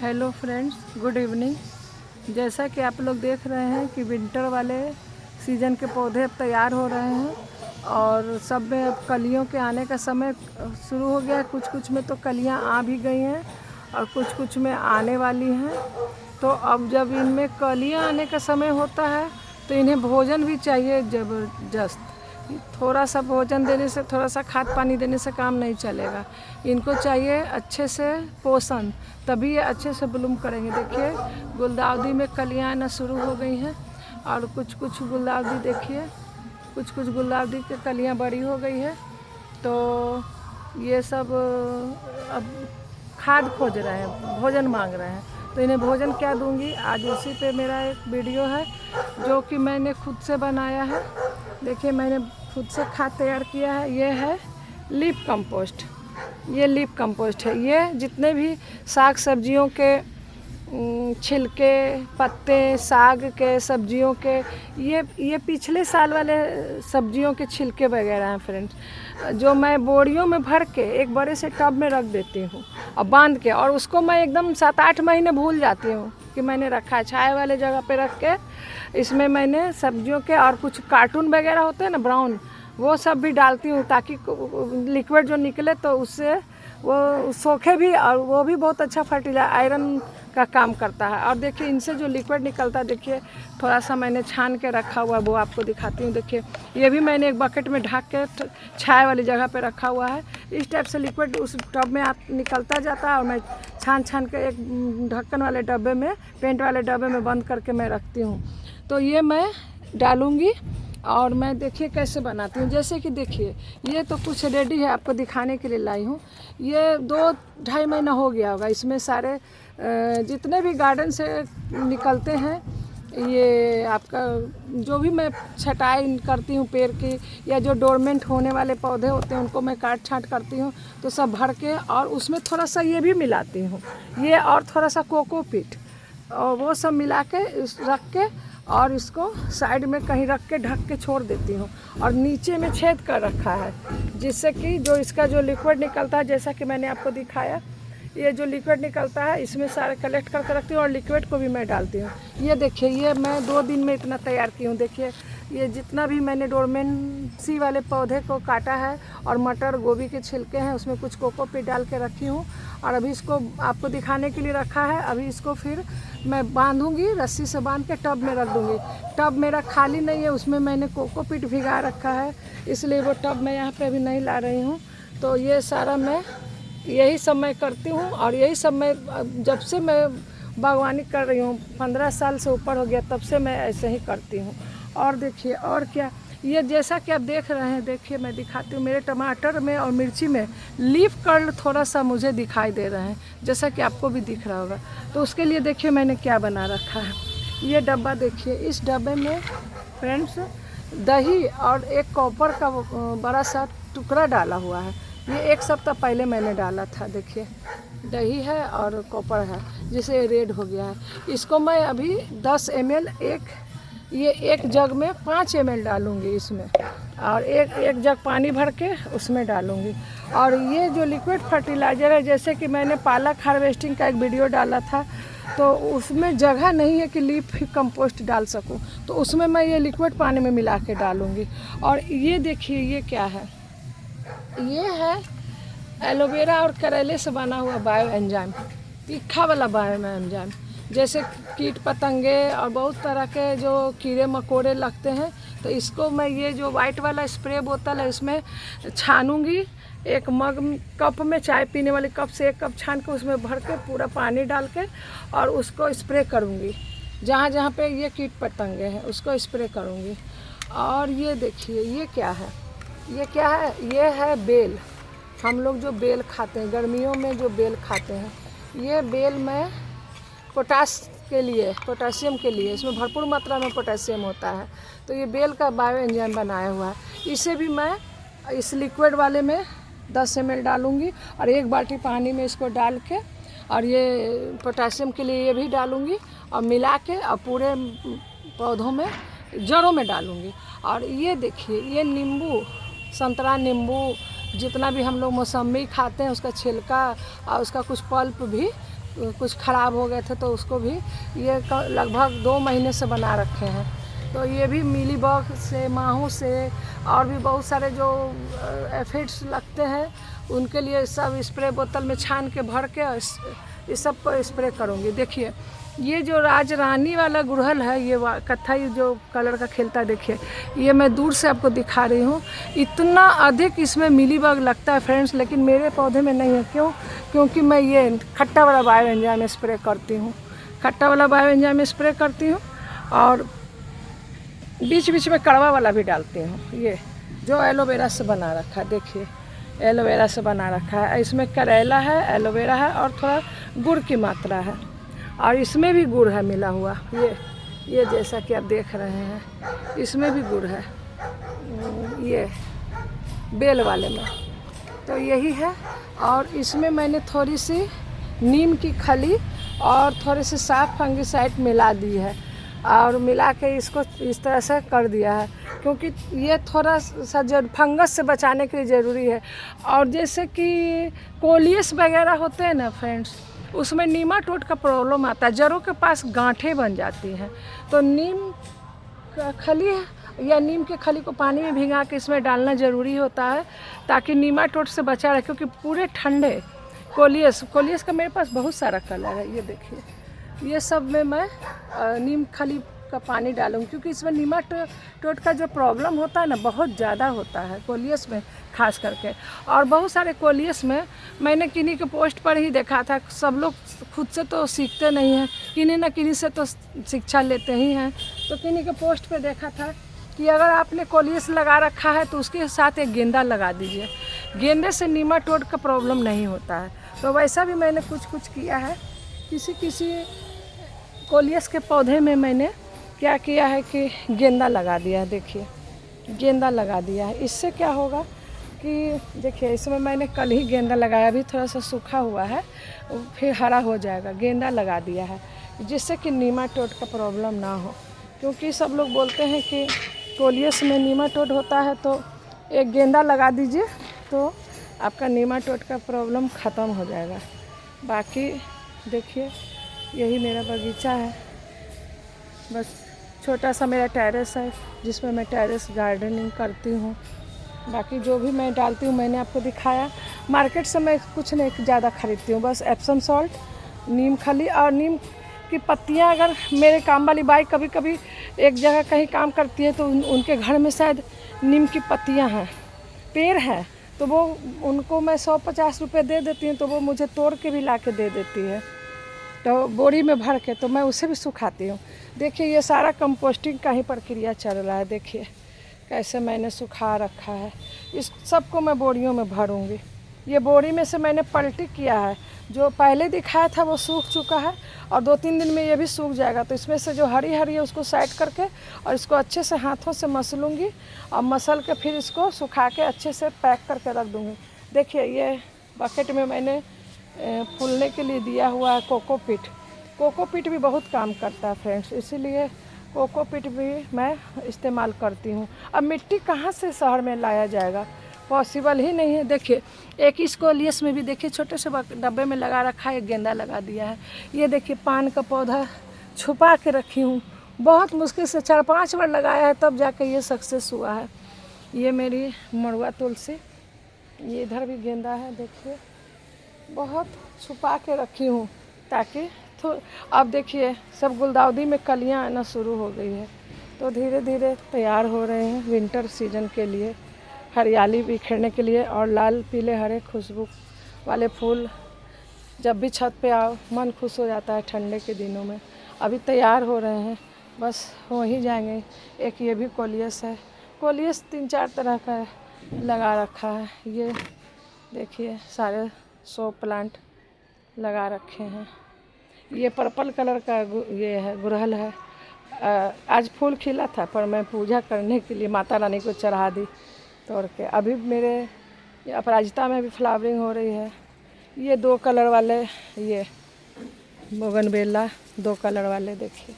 Hello friends, good evening. जैसा कि आप लोग देख रहे हैं कि विंटर वाले सीज़न के पौधे अब तैयार हो रहे हैं और सब में अब कलियों के आने का समय शुरू हो गया है। कुछ कुछ में तो कलियां आ भी गई हैं और कुछ कुछ में आने वाली हैं। तो अब जब इनमें कलियां आने का समय होता है तो इन्हें भोजन भी चाहिए ज़बरदस्त। थोड़ा सा भोजन देने से, थोड़ा सा खाद पानी देने से काम नहीं चलेगा। इनको चाहिए अच्छे से पोषण, तभी ये अच्छे से ब्लूम करेंगे। देखिए गुलदाउदी में कलियां आना शुरू हो गई हैं और कुछ कुछ गुलदाउदी देखिए, कुछ कुछ गुलदाउदी की कलियां बड़ी हो गई है। तो ये सब अब खाद खोज रहे हैं, भोजन मांग रहे हैं। तो इन्हें भोजन क्या दूंगी, आज उसी पे मेरा एक वीडियो है जो कि मैंने खुद से बनाया है। देखिए मैंने खुद से खाद तैयार किया है। ये है लीफ कंपोस्ट, ये लीफ कंपोस्ट है। ये जितने भी साग सब्जियों के छिलके, पत्ते, साग के, सब्जियों के, ये पिछले साल वाले सब्जियों के छिलके वगैरह हैं फ्रेंड्स, जो मैं बोरियों में भर के एक बड़े से टब में रख देती हूँ और बांध के, और उसको मैं एकदम 7-8 महीने भूल जाती हूँ कि मैंने रखा है। छाया वाले जगह पे रख के इसमें मैंने सब्जियों के और कुछ कार्टून वगैरह होते हैं ना ब्राउन, वो सब भी डालती हूँ ताकि लिक्विड जो निकले तो उससे वो सोखे भी, और वो भी बहुत अच्छा फर्टिलाइजर आयरन का काम करता है। और देखिए इनसे जो लिक्विड निकलता है, देखिए थोड़ा सा मैंने छान के रखा हुआ है, वो आपको दिखाती हूँ। देखिए ये भी मैंने एक बकेट में ढक के छाया वाली जगह पे रखा हुआ है। इस टाइप से लिक्विड उस टब में निकलता जाता है और मैं छान छान के एक ढक्कन वाले डब्बे में, पेंट वाले डब्बे में बंद करके मैं रखती हूँ। तो ये मैं डालूँगी और मैं देखिए कैसे बनाती हूँ। जैसे कि देखिए ये तो कुछ रेडी है, आपको दिखाने के लिए लाई हूँ। ये 2-2.5 महीना हो गया होगा। इसमें सारे जितने भी गार्डन से निकलते हैं, ये आपका जो भी मैं छटाई करती हूँ पेड़ की, या जो डोरमेंट होने वाले पौधे होते हैं उनको मैं काट छाँट करती हूँ, तो सब भर के, और उसमें थोड़ा सा ये भी मिलाती हूँ, ये और थोड़ा सा कोकोपीट, और वो सब मिला के रख के और इसको साइड में कहीं रख के ढक के छोड़ देती हूँ। और नीचे में छेद कर रखा है जिससे कि जो इसका जो लिक्विड निकलता है, जैसा कि मैंने आपको दिखाया, ये जो लिक्विड निकलता है इसमें सारे कलेक्ट करके रखती हूँ और लिक्विड को भी मैं डालती हूँ। ये देखिए ये मैं 2 दिन में इतना तैयार की हूँ। देखिए ये जितना भी मैंने डोरमेंसी वाले पौधे को काटा है और मटर गोभी के छिलके हैं, उसमें कुछ कोकोपीट डाल के रखी हूँ और अभी इसको आपको दिखाने के लिए रखा है। अभी इसको फिर मैं बांधूंगी, रस्सी से बांध के टब में रख दूंगी। टब मेरा खाली नहीं है, उसमें मैंने कोकोपीट भिगा रखा है, इसलिए वो टब मैं यहाँ पे अभी नहीं ला रही हूँ। तो ये सारा मैं यही सब मैं करती हूँ और यही सब मैं जब से मैं बागवानी कर रही हूँ, 15 साल से ऊपर हो गया, तब से मैं ऐसे ही करती हूँ। और देखिए और क्या, ये जैसा कि आप देख रहे हैं, देखिए मैं दिखाती हूँ, मेरे टमाटर में और मिर्ची में लीफ कर्ल थोड़ा सा मुझे दिखाई दे रहे हैं, जैसा कि आपको भी दिख रहा होगा। तो उसके लिए देखिए मैंने क्या बना रखा है। ये डब्बा देखिए, इस डब्बे में फ्रेंड्स दही और एक कॉपर का बड़ा सा टुकड़ा डाला हुआ है। ये 1 सप्ताह पहले मैंने डाला था। देखिए दही है और कॉपर है, जिसे रेड हो गया है। इसको मैं अभी 10 ml एक जग में 5 ml डालूंगी इसमें, और एक जग पानी भर के उसमें डालूंगी। और ये जो लिक्विड फर्टिलाइज़र है, जैसे कि मैंने पालक हार्वेस्टिंग का एक वीडियो डाला था, तो उसमें जगह नहीं है कि लीफ कंपोस्ट डाल सकूं, तो उसमें मैं ये लिक्विड पानी में मिला के डालूंगी। और ये देखिए ये क्या है, ये है एलोवेरा और करेले से बना हुआ बायो एंजाइम, तीखा वाला बायो एंजाइम। जैसे कीट पतंगे और बहुत तरह के जो कीड़े मकोड़े लगते हैं, तो इसको मैं ये जो वाइट वाला स्प्रे बोतल है इसमें छानूंगी। एक मग कप में, चाय पीने वाले कप से 1 कप छान के उसमें भर के पूरा पानी डाल के और उसको स्प्रे करूँगी। जहाँ जहाँ पे ये कीट पतंगे हैं उसको स्प्रे करूँगी। और ये देखिए ये क्या है, ये क्या है, ये है बेल। हम लोग जो बेल खाते हैं गर्मियों में, जो बेल खाते हैं, ये बेल में पोटासियम के लिए इसमें भरपूर मात्रा में पोटासियम होता है। तो ये बेल का बायो एंजाइम बनाया हुआ है। इसे भी मैं इस लिक्विड वाले में 10 ml डालूंगी और 1 बाल्टी पानी में इसको डाल के, और ये पोटासियम के लिए ये भी डालूंगी और मिला के और पूरे पौधों में जड़ों में डालूंगी। और ये देखिए ये नींबू, संतरा, नींबू, जितना भी हम लोग मौसमी खाते हैं उसका छिलका और उसका कुछ पल्प भी कुछ ख़राब हो गए थे तो उसको भी ये लगभग 2 महीने से बना रखे हैं। तो ये भी मीलीबग से, माहू से और भी बहुत सारे जो एफिड्स लगते हैं उनके लिए सब स्प्रे बोतल में छान के भर के इस सब को स्प्रे करूँगी। देखिए ये जो राजरानी वाला गुड़हल है, ये कत्थई जो कलर का खिलता है, देखिए ये मैं दूर से आपको दिखा रही हूँ। इतना अधिक इसमें मिलीबग लगता है फ्रेंड्स, लेकिन मेरे पौधे में नहीं है। क्यों? क्योंकि मैं ये खट्टा वाला बायो एंजाइम स्प्रे करती हूँ, खट्टा वाला बायो एंजाइम स्प्रे करती हूँ और बीच बीच में कड़वा वाला भी डालती हूँ। ये जो एलोवेरा से बना रखा है, देखिए एलोवेरा से बना रखा है। इसमें करेला है, एलोवेरा है और थोड़ा गुड़ की मात्रा है और इसमें भी गुड़ है मिला हुआ। ये जैसा कि आप देख रहे हैं इसमें भी गुड़ है, ये बेल वाले में। तो यही है। और इसमें मैंने थोड़ी सी नीम की खली और थोड़ी सी साफ फंगिसाइड मिला दी है और मिला के इसको इस तरह से कर दिया है, क्योंकि ये थोड़ा सा जो फंगस से बचाने के लिए ज़रूरी है। और जैसे कि कोलियस वगैरह होते हैं ना फ्रेंड्स, उसमें नीमाटोड का प्रॉब्लम आता है, जड़ों के पास गांठें बन जाती हैं। तो नीम का खली या नीम के खली को पानी में भिगा के इसमें डालना ज़रूरी होता है ताकि नीमाटोड से बचा रहे, क्योंकि पूरे ठंडे कोलियस का मेरे पास बहुत सारा कलर है। ये देखिए ये सब में मैं नीम खली का पानी डालूँ, क्योंकि इसमें नीमाटोड का जो प्रॉब्लम होता है ना बहुत ज़्यादा होता है कोलियस में खास करके। और बहुत सारे कोलियस में मैंने किन्हीं के पोस्ट पर ही देखा था, सब लोग खुद से तो सीखते नहीं हैं, किन्हीं ना किन्हीं से तो शिक्षा लेते ही हैं। तो किन्हीं के पोस्ट पे देखा था कि अगर आपने कोलियस लगा रखा है तो उसके साथ एक गेंदा लगा दीजिए, गेंदे से नीमाटोड का प्रॉब्लम नहीं होता है। तो वैसा भी मैंने कुछ किया है। किसी कोलियस के पौधे में मैंने क्या किया है कि गेंदा लगा दिया है। देखिए गेंदा लगा दिया है। इससे क्या होगा कि देखिए इसमें मैंने कल ही गेंदा लगाया, अभी थोड़ा सा सूखा हुआ है, फिर हरा हो जाएगा। गेंदा लगा दिया है जिससे कि नीमाटोड का प्रॉब्लम ना हो, क्योंकि सब लोग बोलते हैं कि कोलियस में नीमाटोड होता है। तो एक गेंदा लगा दीजिए तो आपका नीमाटोड का प्रॉब्लम ख़त्म हो जाएगा। बाकी देखिए यही मेरा बगीचा है, बस छोटा सा मेरा टेरेस है जिसमें मैं टेरेस गार्डनिंग करती हूँ। बाकी जो भी मैं डालती हूँ मैंने आपको दिखाया। मार्केट से मैं कुछ नहीं ज़्यादा खरीदती हूँ, बस एप्सम सॉल्ट, नीम खली और नीम की पत्तियाँ। अगर मेरे काम वाली बाई कभी कभी एक जगह कहीं काम करती है तो उनके घर में शायद नीम की पत्तियाँ हैं, पेड़ हैं, तो वो उनको मैं 150 रुपये दे देती हूँ, तो वो मुझे तोड़ के भी ला के दे देती है, तो बोरी में भर के, तो मैं उसे भी सुखाती हूँ। देखिए ये सारा कंपोस्टिंग का ही प्रक्रिया चल रहा है। देखिए कैसे मैंने सुखा रखा है। इस सबको मैं बोरियों में भरूंगी। ये बोरी में से मैंने पलटी किया है, जो पहले दिखाया था वो सूख चुका है और 2-3 दिन में ये भी सूख जाएगा। तो इसमें से जो हरी हरी है उसको साइड करके और इसको अच्छे से हाथों से मसलूँगी और मसल के फिर इसको सुखा के अच्छे से पैक करके रख दूँगी। देखिए ये बकेट में मैंने फूलने के लिए दिया हुआ है कोकोपीट। कोकोपीट भी बहुत काम करता है फ्रेंड्स, इसीलिए कोकोपीट भी मैं इस्तेमाल करती हूँ। अब मिट्टी कहाँ से शहर में लाया जाएगा, पॉसिबल ही नहीं है। देखिए एक इस कोलियस में भी देखिए छोटे से डब्बे में लगा रखा है, एक गेंदा लगा दिया है। ये देखिए पान का पौधा छुपा के रखी हूँ, बहुत मुश्किल से 4-5 बार लगाया है तब जाके ये सक्सेस हुआ है। ये मेरी मड़ुआ तुलसी, ये इधर भी गेंदा है, देखिए बहुत छुपा के रखी हूँ ताकि अब देखिए सब गुलदाउदी में कलियाँ आना शुरू हो गई है, तो धीरे धीरे तैयार हो रहे हैं विंटर सीजन के लिए, हरियाली बिखेरने के लिए। और लाल पीले हरे खुशबू वाले फूल जब भी छत पे आओ मन खुश हो जाता है ठंडे के दिनों में। अभी तैयार हो रहे हैं, बस हो ही जाएंगे। एक ये भी कोलियस है, कोलियस 3-4 तरह का लगा रखा है। ये देखिए सारे शो प्लांट लगा रखे हैं। ये पर्पल कलर का ये है गुड़हल है। आज फूल खिला था पर मैं पूजा करने के लिए माता रानी को चढ़ा दी तोड़ के। अभी मेरे अपराजिता में भी फ्लावरिंग हो रही है। ये 2 कलर वाले, ये बोगनवेला 2 कलर वाले, देखिए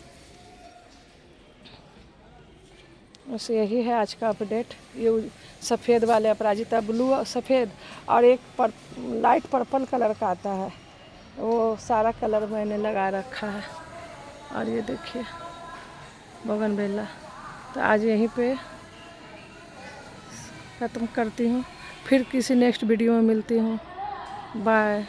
बस यही है आज का अपडेट। ये सफ़ेद वाले अपराजिता, ब्लू और सफ़ेद, और एक लाइट पर्पल कलर का आता है, वो सारा कलर मैंने लगा रखा है। और ये देखिए बोगनवेला। तो आज यहीं पे ख़त्म करती हूँ, फिर किसी नेक्स्ट वीडियो में मिलती हूँ। बाय।